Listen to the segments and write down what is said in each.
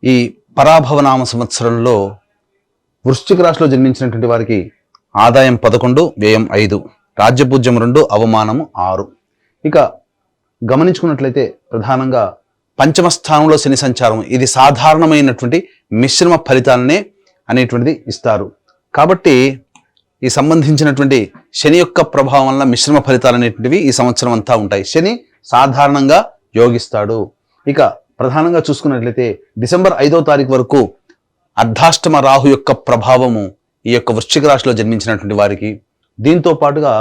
ఈ పరాభవనామ సంవత్సరంలో వృశ్చిక రాశిలో జన్మించినటువంటి వారికి ఆదాయం 11, వ్యయం 5, రాజ్యపూజ్యం 2, అవమానము 6. ఇక గమనించుకున్నట్లయితే ప్రధానంగా పంచమ స్థానంలో శని సంచారం, ఇది సాధారణమైనటువంటి మిశ్రమ ఫలితాలనే అనేటువంటిది ఇస్తారు. కాబట్టి ఈ సంబంధించినటువంటి శని యొక్క ప్రభావం వల్ల మిశ్రమ ఫలితాలు అనేటువంటివి ఈ సంవత్సరం అంతా ఉంటాయి. శని సాధారణంగా యోగిస్తాడు. ఇక ప్రధానంగా చూసుకున్నట్లయితే డిసెంబర్ 5వ తారీఖు వరకు అర్ధాష్టమ రాహు యొక్క ప్రభావము ఈ యొక్క వృశ్చిక రాశిలో జన్మించినటువంటి వారికి, దీంతో పాటుగా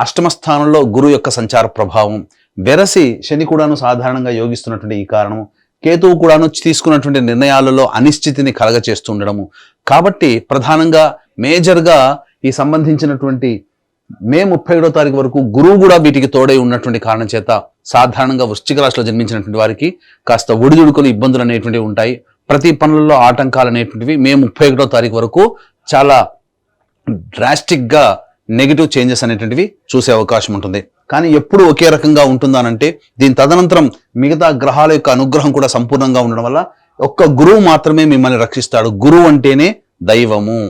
అష్టమ స్థానంలో గురువు యొక్క సంచార ప్రభావం, వెరసి శని కూడాను సాధారణంగా యోగిస్తున్నటువంటి ఈ కారణము, కేతువు కూడాను తీసుకున్నటువంటి నిర్ణయాలలో అనిశ్చితిని కలగచేస్తూ ఉండడము. కాబట్టి ప్రధానంగా మేజర్గా ఈ సంబంధించినటువంటి మే 31వ తారీఖు వరకు గురువు కూడా వీటికి తోడై ఉన్నటువంటి కారణం చేత సాధారణంగా వృశ్చిక రాశిలో జన్మించినటువంటి వారికి కాస్త ఒడిదుడుకులు, ఇబ్బందులు అనేటువంటివి ఉంటాయి. ప్రతి పనులలో ఆటంకాలు అనేటువంటివి మే 31వ తారీఖు వరకు చాలా డ్రాస్టిక్గా నెగిటివ్ చేంజెస్ అనేటువంటివి చూసే అవకాశం ఉంటుంది. కానీ ఎప్పుడు ఒకే రకంగా ఉంటుందానంటే దీని తదనంతరం మిగతా గ్రహాల యొక్క అనుగ్రహం కూడా సంపూర్ణంగా ఉండడం వల్ల ఒక్క గురువు మాత్రమే మిమ్మల్ని రక్షిస్తాడు. గురువు అంటేనే దైవము,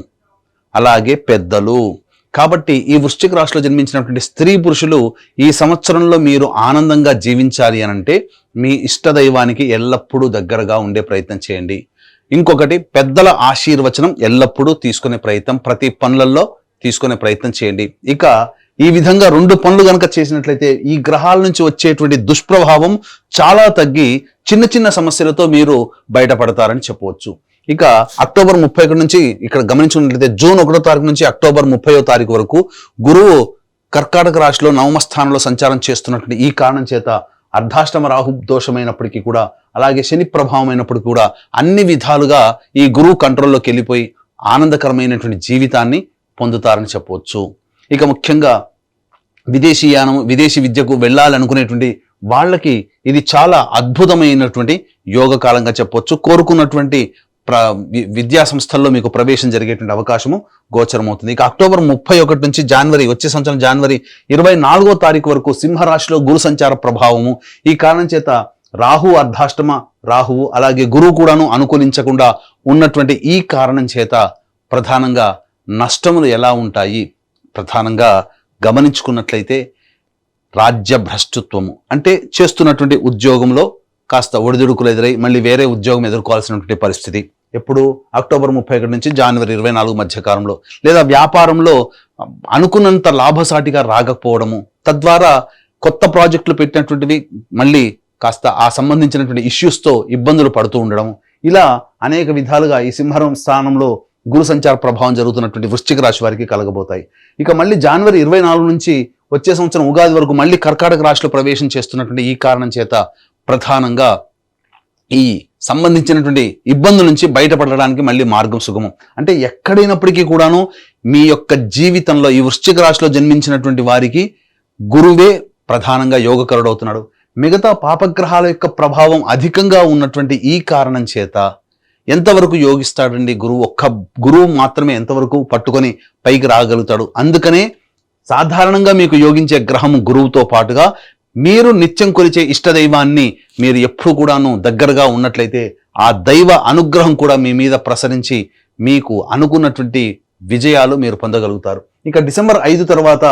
అలాగే పెద్దలు. కాబట్టి ఈ వృశ్చిక రాశిలో జన్మించినటువంటి స్త్రీ పురుషులు ఈ సంవత్సరంలో మీరు ఆనందంగా జీవించాలి అనంటే మీ ఇష్ట దైవానికి ఎల్లప్పుడూ దగ్గరగా ఉండే ప్రయత్నం చేయండి. ఇంకొకటి, పెద్దల ఆశీర్వచనం ఎల్లప్పుడూ తీసుకునే ప్రయత్నం, ప్రతి పనులలో తీసుకునే ప్రయత్నం చేయండి. ఇక ఈ విధంగా 2 పనులు కనుక చేసినట్లయితే ఈ గ్రహాల నుంచి వచ్చేటువంటి దుష్ప్రభావం చాలా తగ్గి చిన్న చిన్న సమస్యలతో మీరు బయటపడతారని చెప్పవచ్చు. ఇక అక్టోబర్ 31 నుంచి ఇక్కడ గమనించుకున్నట్లయితే జూన్ 1వ తారీఖు నుంచి అక్టోబర్ 30వ తారీఖు వరకు గురువు కర్కాటక రాశిలో నవమ స్థానంలో సంచారం చేస్తున్నటువంటి ఈ కారణం చేత అర్ధాష్టమ రాహు దోషమైనప్పటికీ కూడా, అలాగే శని ప్రభావం అయినప్పటికీ కూడా అన్ని విధాలుగా ఈ గురువు కంట్రోల్లోకి వెళ్ళిపోయి ఆనందకరమైనటువంటి జీవితాన్ని పొందుతారని చెప్పవచ్చు. ఇక ముఖ్యంగా విదేశీయానం, విదేశీ విద్యకు వెళ్ళాలనుకునేటువంటి వాళ్ళకి ఇది చాలా అద్భుతమైనటువంటి యోగకాలంగా చెప్పవచ్చు. కోరుకున్నటువంటి విద్యా సంస్థల్లో మీకు ప్రవేశం జరిగేటువంటి అవకాశము గోచరమవుతుంది. ఇక అక్టోబర్ 31 నుంచి వచ్చే సంవత్సరం జనవరి 24వ తారీఖు వరకు సింహరాశిలో గురు సంచార ప్రభావము, ఈ కారణం చేత రాహు, అర్ధాష్టమ రాహువు అలాగే గురువు కూడాను అనుకూలించకుండా ఉన్నటువంటి ఈ కారణం చేత ప్రధానంగా నష్టములు ఎలా ఉంటాయి, ప్రధానంగా గమనించుకున్నట్లయితే రాజ్య భ్రష్టత్వము, అంటే చేస్తున్నటువంటి ఉద్యోగంలో కాస్త ఒడిదుడుకులు ఎదురై మళ్ళీ వేరే ఉద్యోగం ఎదుర్కోవాల్సినటువంటి పరిస్థితి ఎప్పుడు అక్టోబర్ 31 నుంచి జనవరి 24 మధ్యకాలంలో, లేదా వ్యాపారంలో అనుకున్నంత లాభసాటిగా రాకపోవడము, తద్వారా కొత్త ప్రాజెక్టులు పెట్టినటువంటివి మళ్ళీ కాస్త ఆ సంబంధించినటువంటి ఇష్యూస్తో ఇబ్బందులు పడుతూ ఉండడం, ఇలా అనేక విధాలుగా ఈ సింహం స్థానంలో గురు సంచార ప్రభావం జరుగుతున్నటువంటి వృశ్చిక రాశి వారికి కలగబోతాయి. ఇక మళ్ళీ జనవరి 24 నుంచి వచ్చే సంవత్సరం ఉగాది వరకు మళ్ళీ కర్కాటక రాశిలో ప్రవేశం చేస్తున్నటువంటి ఈ కారణం చేత ప్రధానంగా ఈ సంబంధించినటువంటి ఇబ్బందుల నుంచి బయటపడడానికి మళ్ళీ మార్గం సుగమం. అంటే ఎక్కడైనప్పటికీ కూడాను మీ యొక్క జీవితంలో ఈ వృశ్చిక రాశిలో జన్మించినటువంటి వారికి గురువే ప్రధానంగా యోగకరుడవుతున్నాడు. మిగతా పాపగ్రహాల యొక్క ప్రభావం అధికంగా ఉన్నటువంటి ఈ కారణం చేత ఎంతవరకు యోగిస్తాడండి గురువు? ఒక్క గురువు మాత్రమే ఎంతవరకు పట్టుకొని పైకి రాగలుగుతాడు. అందుకనే సాధారణంగా మీకు యోగించే గ్రహం గురువుతో పాటుగా మీరు నిత్యం కొలిచే ఇష్టదైవాన్ని మీరు ఎప్పుడు కూడాను దగ్గరగా ఉన్నట్లయితే ఆ దైవ అనుగ్రహం కూడా మీ మీద ప్రసరించి మీకు అనుకున్నటువంటి విజయాలు మీరు పొందగలుగుతారు. ఇక డిసెంబర్ 5 తర్వాత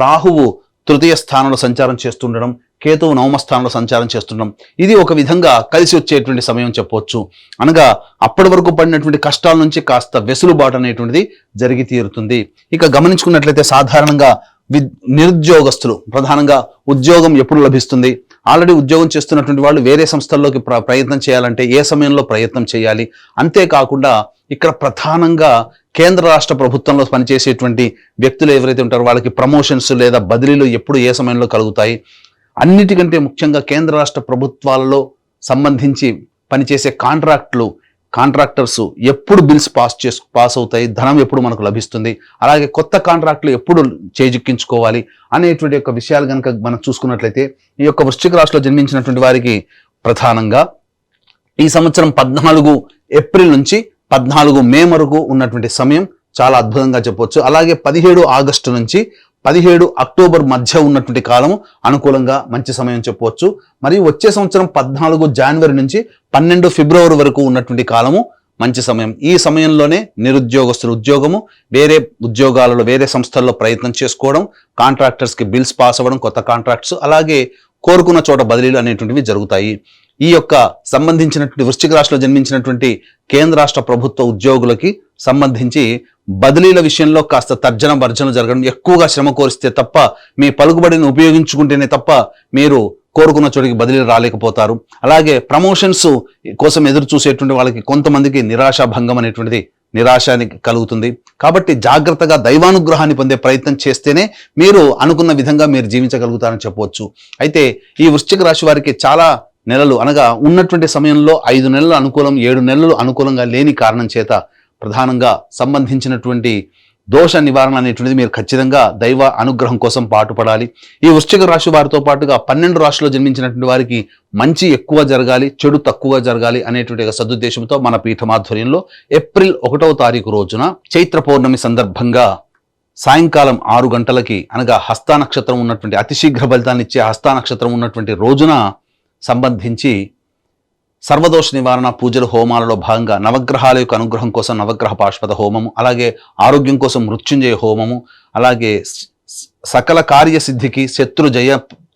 రాహువు 3వ స్థానంలో సంచారం చేస్తుండడం, కేతువు 9వ స్థానంలో సంచారం చేస్తుండడం, ఇది ఒక విధంగా కలిసి వచ్చేటువంటి సమయం చెప్పవచ్చు. అనగా అప్పటి వరకు పడినటువంటి కష్టాల నుంచి కాస్త వెసులుబాటు అనేటువంటిది జరిగి తీరుతుంది. ఇక గమనించుకున్నట్లయితే సాధారణంగా నిరుద్యోగస్తులు ప్రధానంగా ఉద్యోగం ఎప్పుడు లభిస్తుంది, ఆల్రెడీ ఉద్యోగం చేస్తున్నటువంటి వాళ్ళు వేరే సంస్థల్లోకి ప్రయత్నం చేయాలంటే ఏ సమయంలో ప్రయత్నం చేయాలి, అంతేకాకుండా ఇక్కడ ప్రధానంగా కేంద్ర రాష్ట్ర ప్రభుత్వంలో పనిచేసేటువంటి వ్యక్తులు ఎవరైతే ఉంటారో వాళ్ళకి ప్రమోషన్స్ లేదా బదిలీలు ఎప్పుడు ఏ సమయంలో కలుగుతాయి, అన్నిటికంటే ముఖ్యంగా కేంద్ర రాష్ట్ర ప్రభుత్వాలలో సంబంధించి పనిచేసే కాంట్రాక్టర్స్ ఎప్పుడు బిల్స్ పాస్ అవుతాయి, ధనం ఎప్పుడు మనకు లభిస్తుంది, అలాగే కొత్త కాంట్రాక్టులు ఎప్పుడు చేజిక్కించుకోవాలి అనేటువంటి యొక్క విషయాలు కనుక మనం చూసుకున్నట్లయితే ఈ యొక్క వృశ్చిక రాశిలో జన్మించినటువంటి వారికి ప్రధానంగా ఈ సంవత్సరం 14 ఏప్రిల్ నుంచి 14 మే వరకు ఉన్నటువంటి సమయం చాలా అద్భుతంగా చెప్పవచ్చు. అలాగే 17 ఆగస్టు నుంచి 17 అక్టోబర్ మధ్య ఉన్నటువంటి కాలము అనుకూలంగా మంచి సమయం చెప్పవచ్చు. మరియు వచ్చే సంవత్సరం 14 జనవరి నుంచి 12 ఫిబ్రవరి వరకు ఉన్నటువంటి కాలము మంచి సమయం. ఈ సమయంలోనే నిరుద్యోగస్తులు ఉద్యోగము, వేరే ఉద్యోగాలలో వేరే సంస్థల్లో ప్రయత్నం చేసుకోవడం, కాంట్రాక్టర్స్కి బిల్స్ పాస్ అవ్వడం, కొత్త కాంట్రాక్ట్స్, అలాగే కోరుకున్న చోట బదిలీలు అనేటువంటివి జరుగుతాయి. ఈ యొక్క సంబంధించినటువంటి వృశ్చిక రాశిలో జన్మించినటువంటి కేంద్ర రాష్ట్ర ప్రభుత్వ ఉద్యోగులకి సంబంధించి బదిలీల విషయంలో కాస్త తర్జన భర్జన జరగడం, ఎక్కువగా శ్రమ కోరిస్తే తప్ప, మీ పలుకుబడిని ఉపయోగించుకుంటేనే తప్ప మీరు కోరుకున్న చోటికి బదిలీలు రాలేకపోతారు. అలాగే ప్రమోషన్స్ కోసం ఎదురు చూసేటువంటి వాళ్ళకి కొంతమందికి నిరాశాభంగం అనేటువంటిది నిరాశానికి కలుగుతుంది. కాబట్టి జాగ్రత్తగా దైవానుగ్రహాన్ని పొందే ప్రయత్నం చేస్తేనే మీరు అనుకున్న విధంగా మీరు జీవించగలుగుతారని చెప్పవచ్చు. అయితే ఈ వృశ్చిక రాశి వారికి చాలా నెలలు అనగా ఉన్నటువంటి సమయంలో 5 నెలలు అనుకూలం, 7 నెలలు అనుకూలంగా లేని కారణం చేత ప్రధానంగా సంబంధించినటువంటి దోష నివారణ అనేటువంటిది మీరు ఖచ్చితంగా దైవ అనుగ్రహం కోసం పాటుపడాలి. ఈ వృశ్చిక రాశి వారితో పాటుగా 12 రాశిలో జన్మించినటువంటి వారికి మంచి ఎక్కువ జరగాలి, చెడు తక్కువ జరగాలి అనేటువంటి సదుద్దేశంతో మన పీఠమాధ్వర్యంలో ఏప్రిల్ 1వ తారీఖు రోజున చైత్ర పౌర్ణమి సందర్భంగా సాయంకాలం 6 గంటలకి అనగా హస్త నక్షత్రం ఉన్నటువంటి అతి శీఘ్ర ఫలితాన్ని ఇచ్చే హస్త నక్షత్రం ఉన్నటువంటి రోజున సంబంధించి సర్వదోష నివారణ పూజలు హోమాలలో భాగంగా నవగ్రహాల యొక్క అనుగ్రహం కోసం నవగ్రహ పాశుపత హోమము, అలాగే ఆరోగ్యం కోసం మృత్యుంజయ హోమము, అలాగే సకల కార్యసిద్ధికి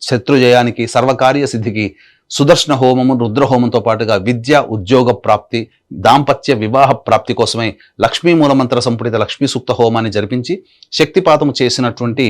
శత్రుజయానికి సర్వకార్య సిద్ధికి సుదర్శన హోమము, రుద్రహోమంతో పాటుగా విద్య ఉద్యోగ ప్రాప్తి, దాంపత్య వివాహ ప్రాప్తి కోసమై లక్ష్మీ మూలమంత్ర సంపుటిత లక్ష్మీ సూక్త హోమాన్ని జరిపించి శక్తిపాతము చేసినటువంటి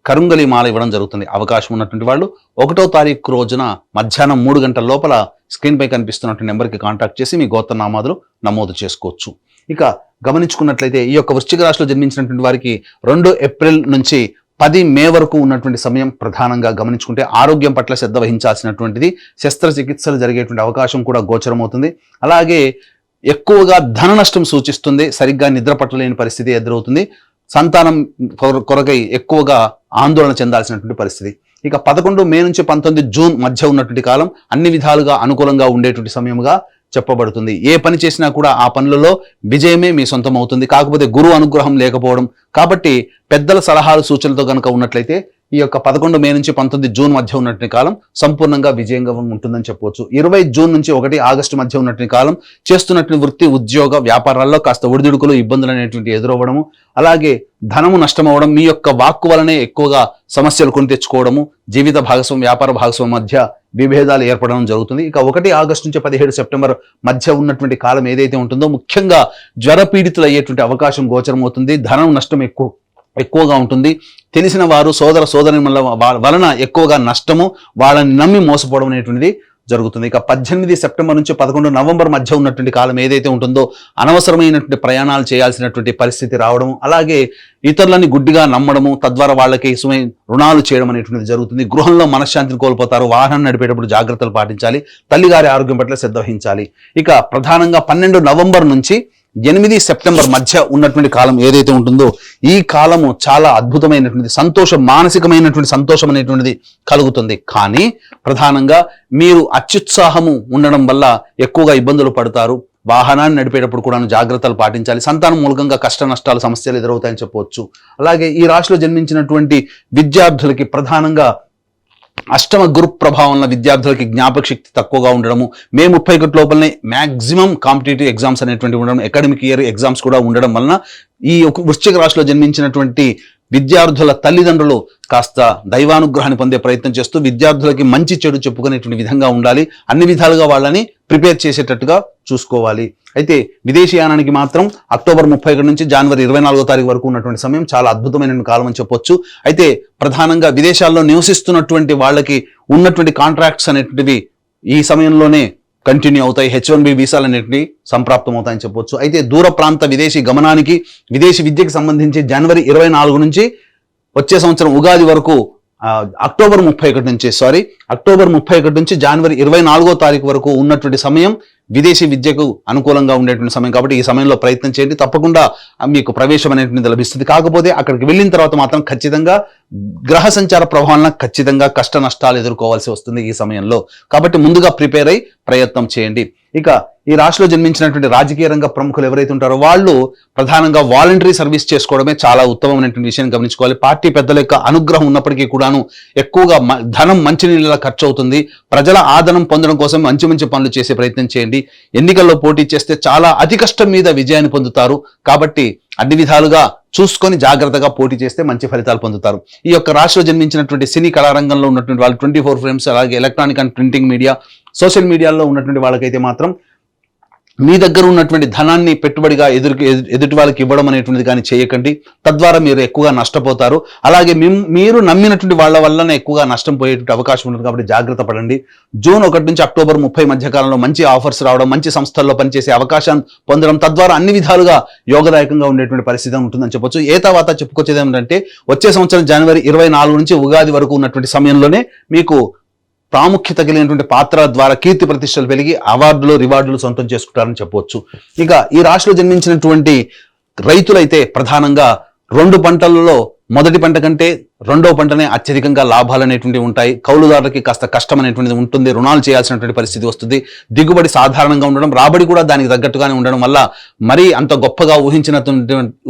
కరుంగలి మాల ఇవ్వడం జరుగుతుంది. అవకాశం ఉన్నటువంటి వాళ్ళు 1వ తారీఖు రోజున మధ్యాహ్నం 3 గంటల లోపల స్క్రీన్పై కనిపిస్తున్నటువంటి నెంబర్కి కాంటాక్ట్ చేసి మీ గోత్రనామాదులు నమోదు చేసుకోవచ్చు. ఇక గమనించుకున్నట్లయితే ఈ యొక్క వృశ్చిక రాశిలో జన్మించినటువంటి వారికి 2 ఏప్రిల్ నుంచి 10 మే వరకు ఉన్నటువంటి సమయం ప్రధానంగా గమనించుకుంటే ఆరోగ్యం పట్ల శ్రద్ధ వహించాల్సినటువంటిది, శస్త్రచికిత్సలు జరిగేటువంటి అవకాశం కూడా గోచరమవుతుంది. అలాగే ఎక్కువగా ధన నష్టం సూచిస్తుంది, సరిగ్గా నిద్ర పట్టలేని పరిస్థితి ఎదురవుతుంది, సంతానం కొరకై ఎక్కువగా ఆందోళన చెందాల్సినటువంటి పరిస్థితి. ఇక 11 మే నుంచి 19 జూన్ మధ్య ఉన్నటువంటి కాలం అన్ని విధాలుగా అనుకూలంగా ఉండేటువంటి సమయముగా చెప్పబడుతుంది. ఏ పని చేసినా కూడా ఆ పనులలో విజయమే మీ సొంతం అవుతుంది. కాకపోతే గురువు అనుగ్రహం లేకపోవడం, కాబట్టి పెద్దల సలహాలు సూచనలతో కనుక ఉన్నట్లయితే ఈ యొక్క 11 మే నుంచి 19 జూన్ మధ్య ఉన్నటువంటి కాలం సంపూర్ణంగా విజయంగా ఉంటుందని చెప్పవచ్చు. 20 జూన్ నుంచి 1 ఆగస్టు మధ్య ఉన్నటువంటి కాలం చేస్తున్నటువంటి వృత్తి ఉద్యోగ వ్యాపారాల్లో కాస్త ఒడిదుడుకులు ఇబ్బందులు అనేటువంటి ఎదురవ్వడము, అలాగే ధనము నష్టమవడం, మీ యొక్క వాక్కు వలనే ఎక్కువగా సమస్యలు కొని తెచ్చుకోవడము, జీవిత భాగస్వామి వ్యాపార భాగస్వామి మధ్య విభేదాలు ఏర్పడడం జరుగుతుంది. ఇక 1 ఆగస్టు నుంచి 17 సెప్టెంబర్ మధ్య ఉన్నటువంటి కాలం ఏదైతే ఉంటుందో ముఖ్యంగా జ్వర పీడితులు అయ్యేటువంటి అవకాశం గోచరమవుతుంది. ధనం నష్టం ఎక్కువగా ఉంటుంది. తెలిసిన వారు సోదరి వలన ఎక్కువగా నష్టము, వాళ్ళని నమ్మి మోసపోవడం అనేటువంటిది జరుగుతుంది. ఇక 18 సెప్టెంబర్ నుంచి 11 నవంబర్ మధ్య ఉన్నటువంటి కాలం ఏదైతే ఉంటుందో అనవసరమైనటువంటి ప్రయాణాలు చేయాల్సినటువంటి పరిస్థితి రావడం, అలాగే ఇతరులని గుడ్డిగా నమ్మడము, తద్వారా వాళ్ళకి రుణాలు చేయడం అనేటువంటిది జరుగుతుంది. గృహంలో మనశ్శాంతిని కోల్పోతారు. వాహనం నడిపేటప్పుడు జాగ్రత్తలు పాటించాలి. తల్లిగారి ఆరోగ్యం పట్ల శ్రద్ధ వహించాలి. ఇక ప్రధానంగా 12 నవంబర్ నుంచి 8 సెప్టెంబర్ మధ్య ఉన్నటువంటి కాలం ఏదైతే ఉంటుందో ఈ కాలము చాలా అద్భుతమైనటువంటి మానసికమైనటువంటి సంతోషం అనేటువంటిది కలుగుతుంది. కానీ ప్రధానంగా మీరు అత్యుత్సాహము ఉండడం వల్ల ఎక్కువగా ఇబ్బందులు పడతారు. వాహనాన్ని నడిపేటప్పుడు కూడా జాగ్రత్తలు పాటించాలి. సంతానం మూలంగా కష్ట నష్టాలు సమస్యలు ఎదురవుతాయని చెప్పవచ్చు. అలాగే ఈ రాశిలో జన్మించినటువంటి విద్యార్థులకి ప్రధానంగా అష్టమ గురు ప్రభావంలో విద్యార్థులకి జ్ఞాపక శక్తి తక్కువగా ఉండడము, మే 31 లోపలనే మ్యాక్సిమం కాంపిటేటివ్ ఎగ్జామ్స్ అనేటువంటి ఉండడం, అకాడమిక్ ఇయర్ ఎగ్జామ్స్ కూడా ఉండడం వలన ఈ వృశ్చిక రాశిలో జన్మించినటువంటి విద్యార్థుల తల్లిదండ్రులు కాస్త దైవానుగ్రహాన్ని పొందే ప్రయత్నం చేస్తూ విద్యార్థులకి మంచి చెడు చెప్పుకునేటువంటి విధంగా ఉండాలి. అన్ని విధాలుగా వాళ్ళని ప్రిపేర్ చేసేటట్టుగా చూసుకోవాలి. అయితే విదేశీయానానికి మాత్రం అక్టోబర్ 31 నుంచి జనవరి 24వ తారీఖు వరకు ఉన్నటువంటి సమయం చాలా అద్భుతమైన కాలం అని చెప్పొచ్చు. అయితే ప్రధానంగా విదేశాల్లో నివసిస్తున్నటువంటి వాళ్ళకి ఉన్నటువంటి కాంట్రాక్ట్స్ అనేటువంటివి ఈ సమయంలోనే కంటిన్యూ అవుతాయి. H1B వీసాలు అనేటివి సంప్రాప్తం అవుతాయని చెప్పొచ్చు. అయితే దూర ప్రాంత విదేశీ గమనానికి, విదేశీ విద్యకి సంబంధించి జనవరి 24 నుంచి వచ్చే సంవత్సరం ఉగాది వరకు అక్టోబర్ 31 నుంచి జనవరి 24వ తారీఖు వరకు ఉన్నటువంటి సమయం విదేశీ విద్యకు అనుకూలంగా ఉండేటువంటి సమయం. కాబట్టి ఈ సమయంలో ప్రయత్నం చేయండి. తప్పకుండా మీకు ప్రవేశం అనేటువంటిది లభిస్తుంది. కాకపోతే అక్కడికి వెళ్ళిన తర్వాత మాత్రం ఖచ్చితంగా గ్రహ సంచార ప్రభావాలను ఖచ్చితంగా కష్ట నష్టాలు ఎదుర్కోవాల్సి వస్తుంది ఈ సమయంలో. కాబట్టి ముందుగా ప్రిపేర్ అయి ప్రయత్నం చేయండి. ఇక ఈ రాశిలో జన్మించినటువంటి రాజకీయ రంగ ప్రముఖులు ఎవరైతే ఉంటారో వాళ్ళు ప్రధానంగా వాలంటరీ సర్వీస్ చేసుకోవడమే చాలా ఉత్తమమైనటువంటి విషయాన్ని గమనించుకోవాలి. పార్టీ పెద్దల యొక్క అనుగ్రహం ఉన్నప్పటికీ కూడాను ఎక్కువగా ధనం మంచినీళ్ళ ఖర్చు అవుతుంది. ప్రజల ఆదరణ పొందడం కోసం మంచి మంచి పనులు చేసే ప్రయత్నం చేయండి. ఎన్నికల్లో పోటీ చేస్తే చాలా అతి కష్టం మీద విజయాన్ని పొందుతారు. కాబట్టి అన్ని విధాలుగా చూసుకొని జాగ్రత్తగా పోటీ చేస్తే మంచి ఫలితాలు పొందుతారు. ఈ యొక్క రాశిలో జన్మించినటువంటి సినీ కళారంగంలో ఉన్నటువంటి వాళ్ళు 24 ఫ్రేమ్స్, అలాగే electronic and printing media, social మీడియాలో ఉన్నటువంటి వాళ్ళకైతే మాత్రం మీ దగ్గర ఉన్నటువంటి ధనాన్ని పెట్టుబడిగా ఎదుటి వాళ్ళకి ఇవ్వడం అనేటువంటిది కానీ చేయకండి. తద్వారా మీరు ఎక్కువగా నష్టపోతారు. అలాగే మీరు నమ్మినటువంటి వాళ్ళ వల్లనే ఎక్కువగా నష్టం పోయేటువంటి అవకాశం ఉంటుంది. కాబట్టి జాగ్రత్త పడండి. జూన్ 1 నుంచి అక్టోబర్ 30 మధ్య కాలంలో మంచి ఆఫర్స్ రావడం, మంచి సంస్థల్లో పనిచేసే అవకాశాన్ని పొందడం, తద్వారా అన్ని విధాలుగా యోగదాయకంగా ఉండేటువంటి పరిస్థితి ఉంటుందని చెప్పొచ్చు. ఏ తర్వాత చెప్పుకొచ్చేది ఏమిటంటే వచ్చే సంవత్సరం జనవరి 24 నుంచి ఉగాది వరకు ఉన్నటువంటి సమయంలోనే మీకు ప్రాముఖ్యత కలిగినటువంటి పాత్ర ద్వారా కీర్తి ప్రతిష్టలు పెరిగి అవార్డులు, రివార్డులు సొంతం చేసుకుంటారని చెప్పవచ్చు. ఇక ఈ రాశిలో జన్మించినటువంటి రైతులైతే ప్రధానంగా 2 పంటలలో మొదటి పంట కంటే రెండవ పంటనే అత్యధికంగా లాభాలు అనేటువంటివి ఉంటాయి. కౌలుదారులకి కాస్త కష్టం అనేటువంటిది ఉంటుంది. రుణాలు చేయాల్సినటువంటి పరిస్థితి వస్తుంది. దిగుబడి సాధారణంగా ఉండడం, రాబడి కూడా దానికి తగ్గట్టుగానే ఉండడం వల్ల మరీ అంత గొప్పగా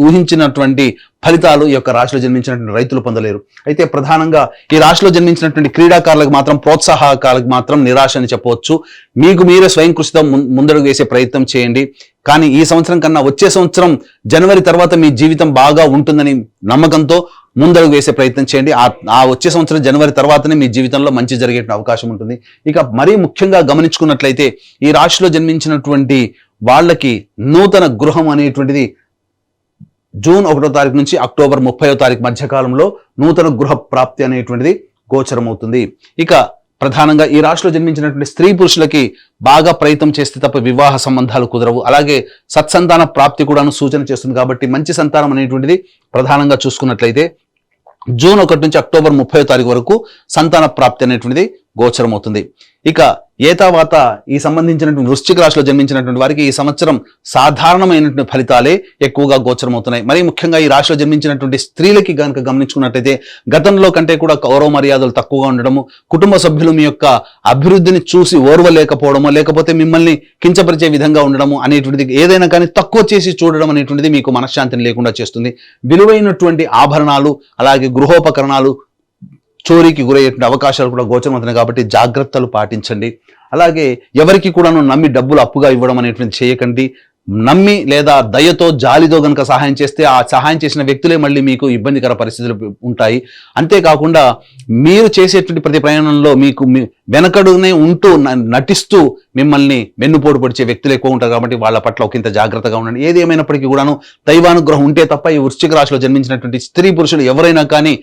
ఊహించినటువంటి ఫలితాలు ఈ యొక్క రాశిలో జన్మించినటువంటి రైతులు పొందలేరు. అయితే ప్రధానంగా ఈ రాశిలో జన్మించినటువంటి క్రీడాకారులకు మాత్రం, ప్రోత్సాహకాలకు మాత్రం నిరాశ అని చెప్పవచ్చు. మీకు మీరే స్వయం కృషితో ముందడుగు వేసే ప్రయత్నం చేయండి. కానీ ఈ సంవత్సరం కన్నా వచ్చే సంవత్సరం జనవరి తర్వాత మీ జీవితం బాగా ఉంటుందని నమ్మకంతో ముందడుగు వేసే ప్రయత్నం చేయండి. ఆ వచ్చే సంవత్సరం జనవరి తర్వాతనే మీ జీవితంలో మంచి జరిగే అవకాశం ఉంటుంది. ఇక మరీ ముఖ్యంగా గమనించుకున్నట్లయితే ఈ రాశిలో జన్మించినటువంటి వాళ్ళకి నూతన గృహం అనేటువంటిది జూన్ 1వ తారీఖు నుంచి అక్టోబర్ 30వ తారీఖు మధ్యకాలంలో నూతన గృహ ప్రాప్తి అనేటువంటిది గోచరమవుతుంది. ఇక ప్రధానంగా ఈ రాశిలో జన్మించినటువంటి స్త్రీ పురుషులకి బాగా ప్రయత్నం చేస్తే తప్ప వివాహ సంబంధాలు కుదరవు. అలాగే సత్సంతాన ప్రాప్తి కూడాను సూచన చేస్తుంది. కాబట్టి మంచి సంతానం అనేటువంటిది ప్రధానంగా చూసుకున్నట్లయితే జూన్ 1 నుంచి అక్టోబర్ 30వ తారీఖు వరకు సంతాన ప్రాప్తి అనేటువంటిది గోచరమవుతుంది. ఇక ఏతావాత ఈ సంబంధించినటువంటి వృశ్చిక రాశిలో జన్మించినటువంటి వారికి ఈ సంవత్సరం సాధారణమైనటువంటి ఫలితాలే ఎక్కువగా గోచరమవుతున్నాయి. మరీ ముఖ్యంగా ఈ రాశిలో జన్మించినటువంటి స్త్రీలకి కనుక గమనించుకున్నట్లయితే గతంలో కంటే కూడా గౌరవ మర్యాదలు తక్కువగా ఉండడము, కుటుంబ సభ్యులు మీ యొక్క అభివృద్ధిని చూసి ఓర్వలేకపోవడము, లేకపోతే మిమ్మల్ని కించపరిచే విధంగా ఉండడము అనేటువంటిది, ఏదైనా కానీ తక్కువ చేసి చూడడం అనేటువంటిది మీకు మనశ్శాంతిని లేకుండా చేస్తుంది. విలువైనటువంటి ఆభరణాలు, అలాగే గృహోపకరణాలు చోరీకి గురయ్యేటువంటి అవకాశాలు కూడా గోచరమవుతున్నాయి. కాబట్టి జాగ్రత్తలు పాటించండి. అలాగే ఎవరికి కూడా నమ్మి డబ్బులు అప్పుగా ఇవ్వడం అనేటువంటి చేయకండి. నమ్మి లేదా దయతో, జాలితో గనక సహాయం చేస్తే ఆ సహాయం చేసిన వ్యక్తులే మళ్ళీ మీకు ఇబ్బందికర పరిస్థితులు ఉంటాయి. అంతేకాకుండా మీరు చేసేటువంటి ప్రతి ప్రయాణంలో మీకు వెనకడునే ఉంటూ నటిస్తూ మిమ్మల్ని వెన్నుపోటు పొడిచే వ్యక్తులు ఎక్కువ ఉంటారు. కాబట్టి వాళ్ళ పట్ల ఒకంత జాగ్రత్తగా ఉండండి. ఏది ఏమైనప్పటికీ కూడాను దైవానుగ్రహం ఉంటే తప్ప ఈ వృశ్చిక రాశిలో జన్మించినటువంటి స్త్రీ పురుషులు ఎవరైనా కానీ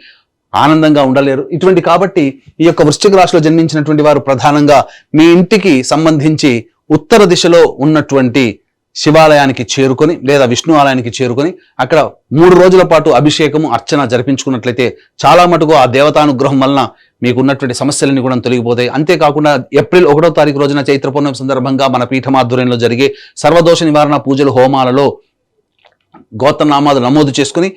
ఆనందంగా ఉండలేరు. కాబట్టి ఈ యొక్క వృశ్చిక రాశిలో జన్మించినటువంటి వారు ప్రధానంగా మీ ఇంటికి సంబంధించి ఉత్తర దిశలో ఉన్నటువంటి శివాలయానికి చేరుకొని లేదా విష్ణు ఆలయానికి చేరుకొని అక్కడ 3 రోజుల పాటు అభిషేకము, అర్చన జరిపించుకున్నట్లయితే చాలా మటుకు ఆ దేవతానుగ్రహం వలన మీకు ఉన్నటువంటి సమస్యలన్నీ కూడా తొలగిపోతాయి. అంతేకాకుండా ఏప్రిల్ 1వ తారీఖు రోజున చైత్ర పౌర్ణమి సందర్భంగా మన పీఠమాధ్వర్యంలో జరిగే సర్వదోష నివారణ పూజలు, హోమాలలో గోత్రనామాలు నమోదు చేసుకుని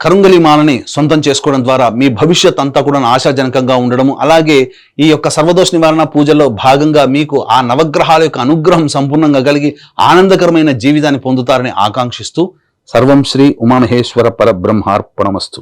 కరుంగలి మాలని సొంతం చేసుకోవడం ద్వారా మీ భవిష్యత్ అంతా కూడా ఆశాజనకంగా ఉండడము, అలాగే ఈ యొక్క సర్వదోష నివారణ పూజల్లో భాగంగా మీకు ఆ నవగ్రహాల యొక్క అనుగ్రహం సంపూర్ణంగా కలిగి ఆనందకరమైన జీవితాన్ని పొందుతారని ఆకాంక్షిస్తూ సర్వం శ్రీ ఉమామహేశ్వర పరబ్రహ్మార్పణమస్తు.